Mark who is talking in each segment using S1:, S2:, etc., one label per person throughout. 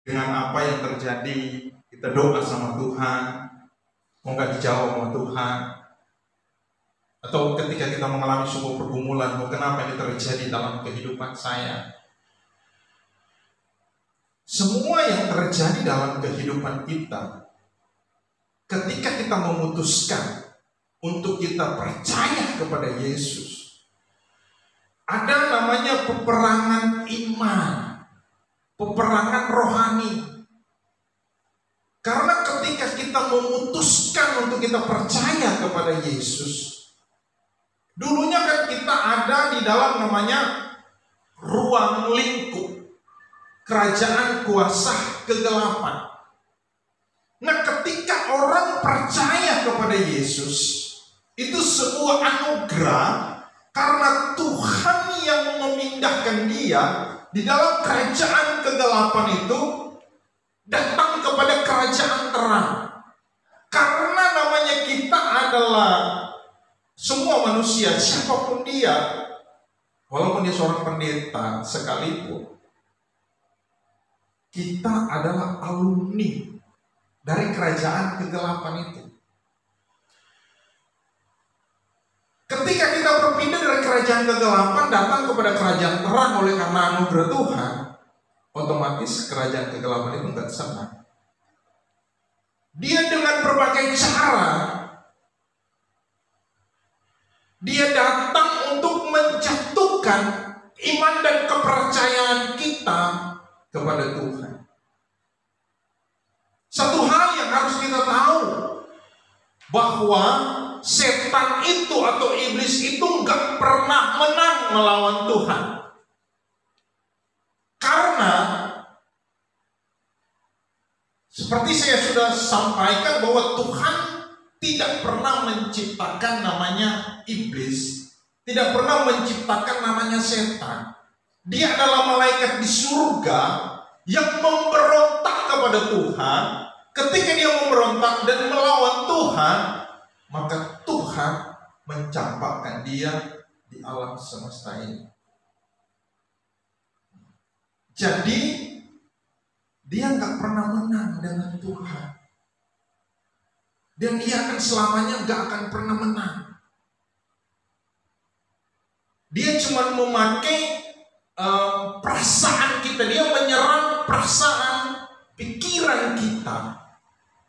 S1: dengan apa yang terjadi, kita doa sama Tuhan, semoga dijawab sama Tuhan. Atau ketika kita mengalami sebuah pergumulan, kenapa ini terjadi dalam kehidupan saya? Semua yang terjadi dalam kehidupan kita, ketika kita memutuskan untuk kita percaya kepada Yesus, ada namanya peperangan iman, peperangan rohani. Karena ketika kita memutuskan untuk kita percaya kepada Yesus, dulunya kan kita ada di dalam namanya ruang lingkup kerajaan kuasa kegelapan. Nah, ketika orang percaya kepada Yesus, itu sebuah anugerah karena Tuhan yang memindahkan dia di dalam kerajaan kegelapan itu datang kepada kerajaan terang. Karena namanya kita adalah semua manusia, siapapun dia, walaupun dia seorang pendeta sekalipun, kita adalah alumni dari kerajaan kegelapan itu. Ketika kita berpindah dari kerajaan kegelapan datang kepada kerajaan terang oleh karena anugerah Tuhan, otomatis kerajaan kegelapan itu enggak senang. Dia dengan berbagai cara, dia datang untuk menjatuhkan iman dan kepercayaan kita kepada Tuhan. Satu hal yang harus kita tahu, bahwa setan itu atau iblis itu enggak pernah menang melawan Tuhan. Karena seperti saya sudah sampaikan bahwa Tuhan tidak pernah menciptakan namanya iblis, tidak pernah menciptakan namanya setan. Dia adalah malaikat di surga yang memberontak kepada Tuhan. Ketika dia memberontak dan melawan Tuhan, maka Tuhan mencampakkan dia di alam semesta ini. Jadi dia nggak pernah menang dengan Tuhan, dan dia akan selamanya nggak akan pernah menang. Dia cuma memakai perasaan kita, dia menyerang perasaan pikiran kita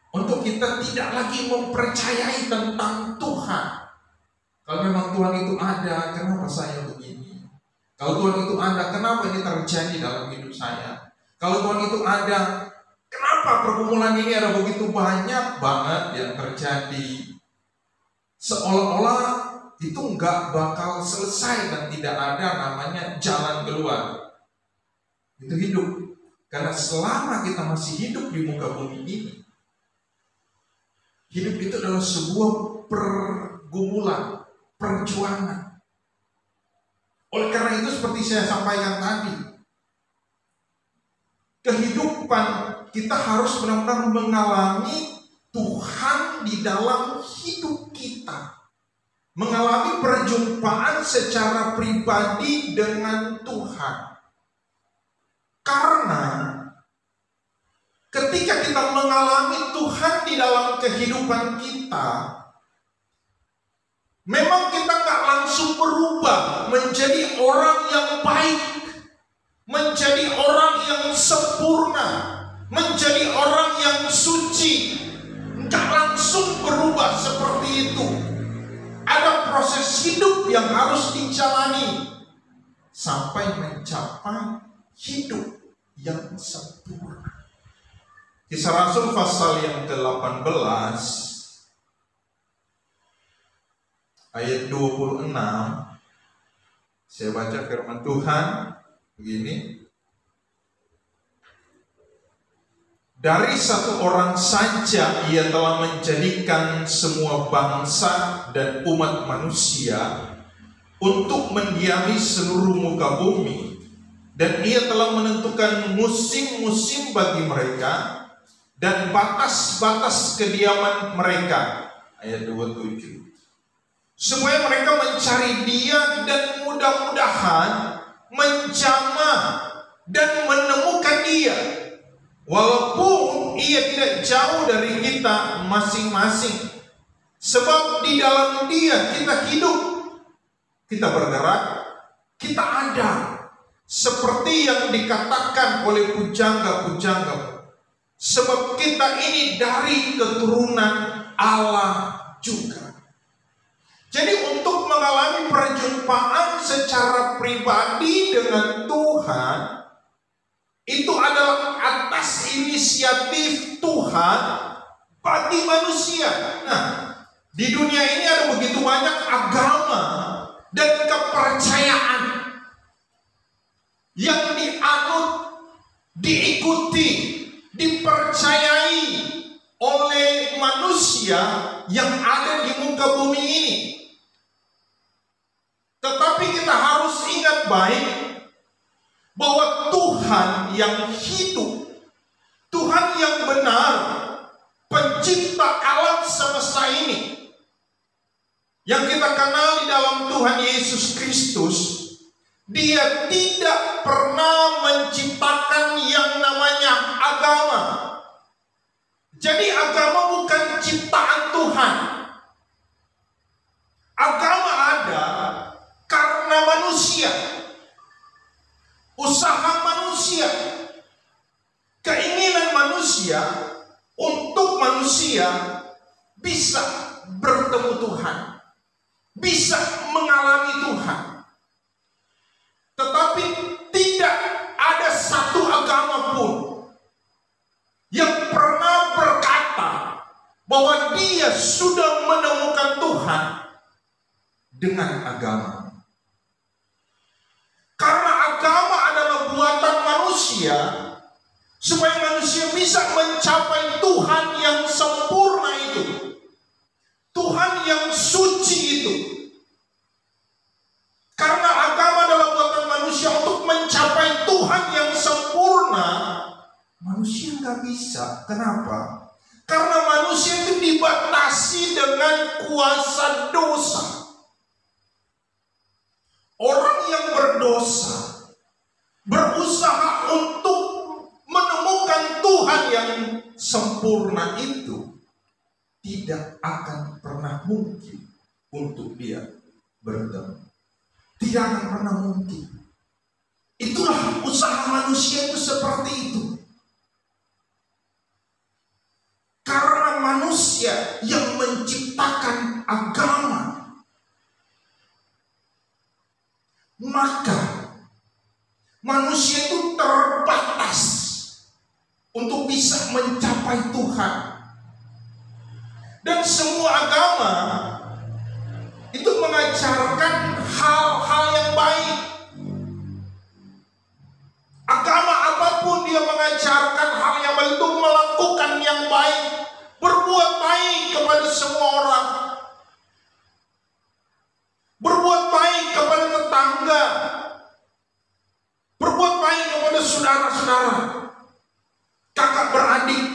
S1: untuk kita tidak lagi mempercayai tentang Tuhan. Kalau memang Tuhan itu ada, kenapa saya begini? Kalau Tuhan itu ada, kenapa ini terjadi dalam hidup saya? Kalau Tuhan itu ada, kenapa pergumulan ini ada begitu banyak banget yang terjadi? Seolah-olah itu nggak bakal selesai dan tidak ada namanya jalan keluar. Itu hidup. Karena selama kita masih hidup di muka bumi ini, hidup itu adalah sebuah pergumulan, perjuangan. Oleh karena itu seperti saya sampaikan tadi, kehidupan kita harus benar-benar mengalami Tuhan di dalam hidup kita, mengalami perjumpaan secara pribadi dengan Tuhan. Karena ketika kita mengalami Tuhan di dalam kehidupan kita, memang kita gak langsung berubah menjadi orang yang baik, menjadi orang yang sempurna, menjadi orang yang suci. Gak langsung berubah seperti itu. Ada proses hidup yang harus dijalani sampai mencapai hidup yang sempurna. Kisah Rasul pasal yang ke-18 ayat 26, saya baca firman Tuhan begini. Dari satu orang saja ia telah menjadikan semua bangsa dan umat manusia untuk mendiami seluruh muka bumi, dan ia telah menentukan musim-musim bagi mereka dan batas-batas kediaman mereka. Ayat 27. Supaya mereka mencari dia dan mudah-mudahan menjamah dan menemukan dia. Walaupun ia tidak jauh dari kita masing-masing. Sebab di dalam Dia kita hidup, kita bergerak, kita ada. Seperti yang dikatakan oleh pujangga-pujangga. Sebab kita ini dari keturunan Allah juga. Jadi untuk mengalami perjumpaan secara pribadi dengan Tuhan, itu adalah atas inisiatif Tuhan bagi manusia. Nah, di dunia ini ada begitu banyak agama dan kepercayaan yang dianut, diikuti, dipercayai oleh manusia yang ada di muka bumi ini. Tetapi kita harus ingat baik bahwa Tuhan yang hidup, Tuhan yang benar, pencipta alam semesta ini, yang kita kenal di dalam Tuhan Yesus Kristus, Dia tidak pernah menciptakan yang namanya agama. Jadi agama bukan ciptaan Tuhan. Agama ada karena manusia, usaha manusia, keinginan manusia untuk manusia bisa bertemu Tuhan, bisa mengalami Tuhan. Tetapi tidak ada satu agama pun yang pernah berkata bahwa dia sudah menemukan Tuhan dengan agama. Karena agama adalah buatan manusia supaya manusia bisa mencapai Tuhan yang sempurna itu, Tuhan yang suci itu. Karena agama adalah buatan manusia untuk mencapai Tuhan yang sempurna, manusia nggak bisa. Kenapa? Karena manusia itu dibatasi dengan kuasa dosa. Orang yang berdosa berusaha untuk menemukan Tuhan yang sempurna itu tidak akan pernah mungkin untuk dia bertemu. Tidak akan pernah mungkin. Itulah usaha manusia itu seperti itu. Karena manusia yang menciptakan agama, maka manusia itu terbatas untuk bisa mencapai Tuhan. Dan semua agama itu mengajarkan hal-hal yang baik. Agama apapun dia mengajarkan hal yang baik, untuk melakukan yang baik, berbuat baik kepada semua orang, berbuat baik kepada tetangga, berbuat baik kepada saudara-saudara, kakak beradik.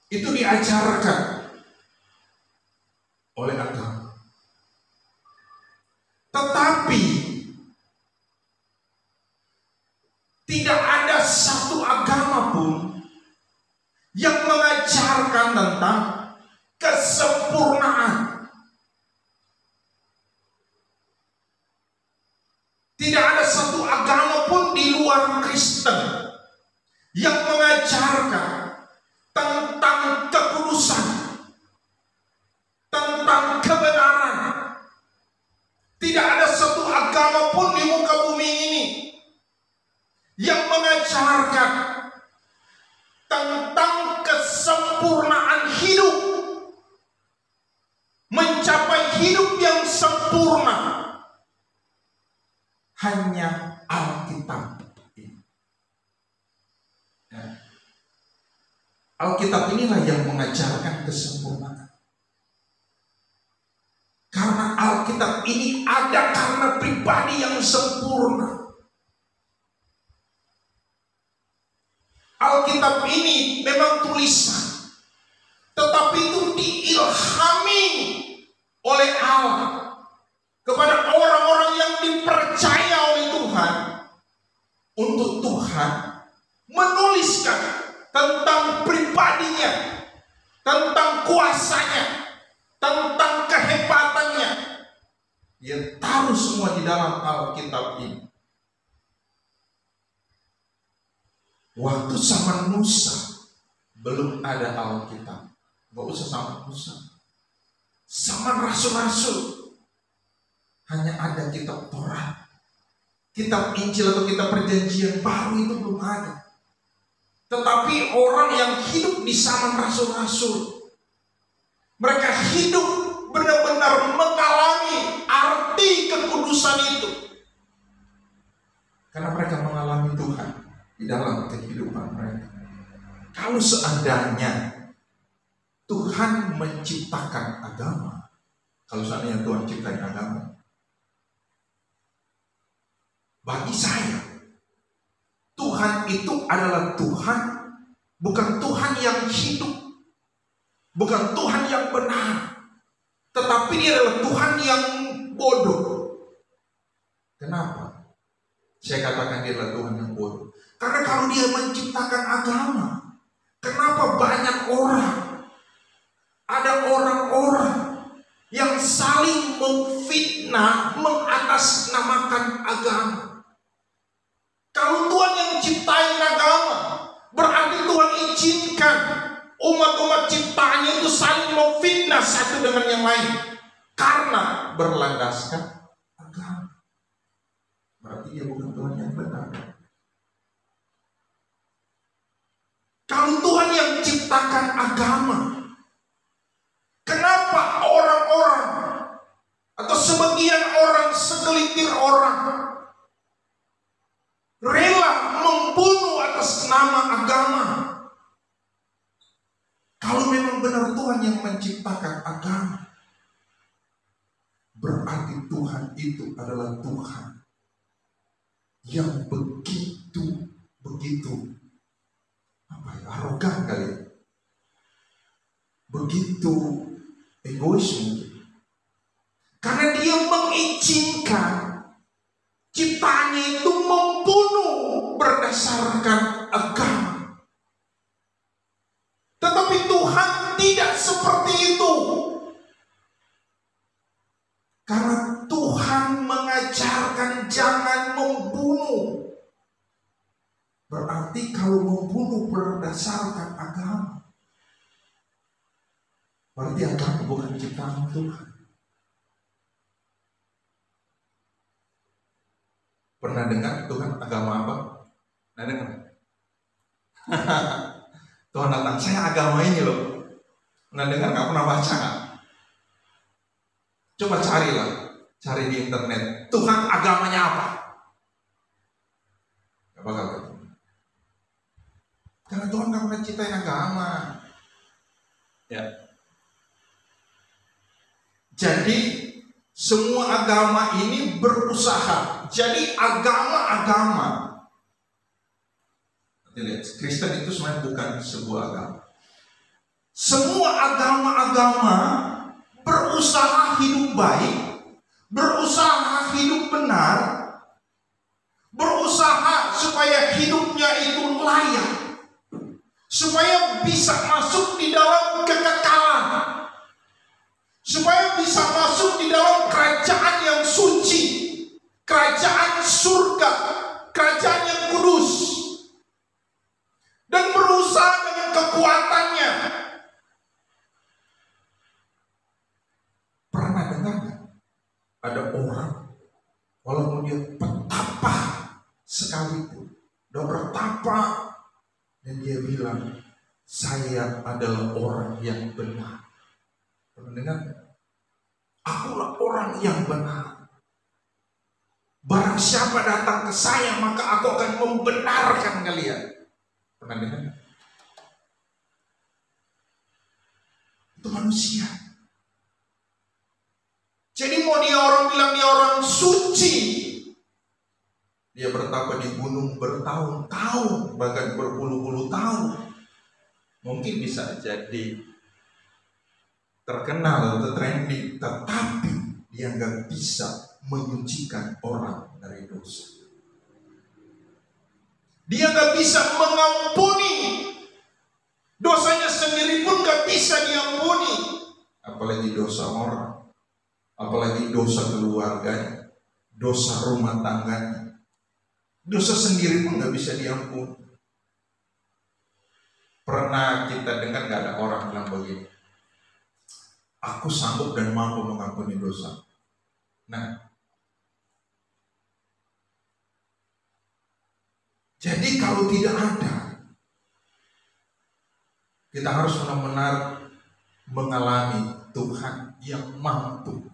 S1: Itu diajarkan oleh agama. Tetapi tidak ada satu agama pun yang mengajarkan tentang kesempurnaan. Tidak ada satu agama pun di luar Kristen yang mengajarkan tentang kekudusan, tentang kebenaran. Tidak ada satu agama pun di muka bumi ini yang mengajarkan tentang kesempurnaan hidup, mencapai hidup yang sempurna. Hanya Alkitab. Alkitab inilah yang mengajarkan kesempurnaan. Karena Alkitab ini ada karena pribadi yang sempurna. Alkitab ini memang tulisan, tetapi itu diilhami oleh Allah kepada orang-orang yang dipercaya oleh Tuhan untuk Tuhan menulis dalam Alkitab ini. Waktu zaman Musa belum ada Alkitab. Gak usah zaman Musa. Zaman rasul-rasul hanya ada kitab Taurat. Kitab Injil atau kitab Perjanjian Baru itu belum ada. Tetapi orang yang hidup di zaman rasul-rasul, mereka hidup benar-benar mengalami arti kekudusan itu. Karena mereka mengalami Tuhan di dalam kehidupan mereka. Kalau seandainya Tuhan menciptakan agama, kalau seandainya Tuhan ciptain agama, bagi saya Tuhan itu adalah Tuhan, bukan Tuhan yang hidup, bukan Tuhan yang benar, tetapi Dia adalah Tuhan yang bodoh. Kenapa saya katakan Dia adalah Tuhan yang bodoh? Karena kalau Dia menciptakan agama, kenapa banyak orang, ada orang-orang yang saling memfitnah, mengatasnamakan agama? Kalau Tuhan yang ciptain agama, berarti Tuhan izinkan umat-umat ciptaannya itu saling memfitnah satu dengan yang lain karena berlandaskan agama. Berarti Dia bukan Tuhan yang benar. Kalau Tuhan yang ciptakan agama, kenapa orang-orang atau sebagian orang, segelintir orang rela membunuh atas nama agama? Kalau memang benar Tuhan yang menciptakan agama, berarti Tuhan itu adalah Tuhan yang begitu arogan kali, begitu egois mungkin. Karena Dia mengizinkan ciptaannya itu membunuh berdasarkan agama. Tetapi Tuhan tidak seperti itu. Karena Tuhan mengajarkan jangan membunuh. Berarti kalau membunuh berdasarkan agama, berarti agama bukan ciptaan Tuhan. Pernah dengar Tuhan agama apa? Pernah dengar? Tuhan datang, saya agama ini loh. Pernah dengar nggak? Pernah baca nggak? Coba carilah, cari di internet. Tuhan agamanya apa? Gak bakal ketemu. Karena Tuhan nggak pernah ciptain agama. Ya. Jadi semua agama ini berusaha. Jadi agama-agama, lihat, Kristen itu sebenarnya bukan sebuah agama. Semua agama-agama berusaha hidup baik, berusaha hidup benar, berusaha supaya hidupnya itu layak, supaya bisa masuk di dalam kekekalan, supaya bisa masuk di dalam kerajaan yang suci, kerajaan surga, kerajaan yang kudus, dan berusaha dengan kekuatannya. Pernah dengar ada orang, walaupun dia petapa sekalipun, udah bertapa, dan dia bilang, saya adalah orang yang benar. Pernah dengar? Akulah orang yang benar. Barang siapa datang ke saya, maka aku akan membenarkan kalian. Pernah dengar? Itu manusia. Jadi mau dia orang bilang dia orang suci, dia bertapa di gunung bertahun-tahun, bahkan berpuluh-puluh tahun, mungkin bisa jadi terkenal atau trending, tetapi dia nggak bisa menyucikan orang dari dosa. Dia nggak bisa mengampuni dosanya sendiri pun nggak bisa diampuni, apalagi dosa orang, apalagi dosa keluarganya, dosa rumah tangganya. Dosa sendiri pun nggak bisa diampuni. Pernah kita dengar nggak ada orang bilang begini, aku sanggup dan mampu mengampuni dosa. Nah, jadi kalau tidak ada, kita harus benar-benar mengalami Tuhan yang mampu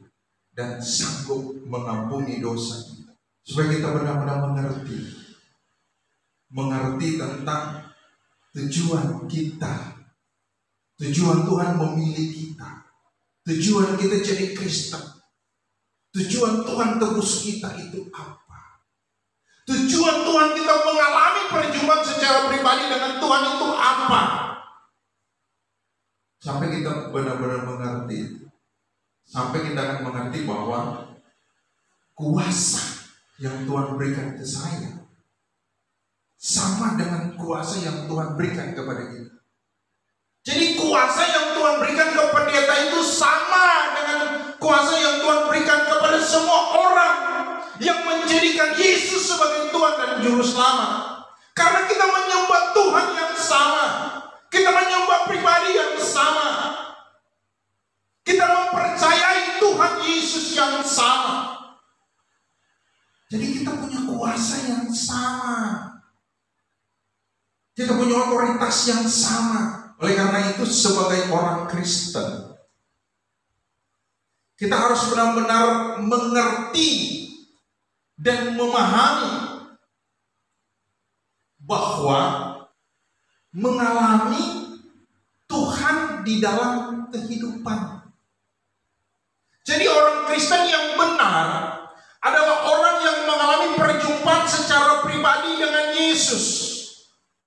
S1: dan sanggup mengampuni dosa kita. Supaya kita benar-benar mengerti tentang tujuan kita, tujuan Tuhan memilih kita, tujuan kita jadi Kristen, tujuan Tuhan tebus kita itu apa? Tujuan Tuhan kita mengalami perjumpaan secara pribadi dengan Tuhan itu apa? Sampai kita benar-benar mengerti, sampai kita akan mengerti bahwa kuasa yang Tuhan berikan ke saya sama dengan kuasa yang Tuhan berikan kepada kita. Jadi kuasa yang Tuhan berikan ke pendeta itu sama dengan kuasa yang Tuhan berikan kepada semua orang yang menjadikan Yesus sebagai Tuhan dan Juru Selamat. Karena kita menyembah Tuhan yang sama, kita menyembah pribadi yang sama, kita mempercayai Tuhan Yesus yang sama. Jadi kita punya kuasa yang sama, kita punya otoritas yang sama. Oleh karena itu sebagai orang Kristen, kita harus benar-benar mengerti dan memahami bahwa mengalami Tuhan di dalam kehidupan. Jadi orang Kristen yang benar adalah orang yang mengalami perjumpaan secara pribadi dengan Yesus.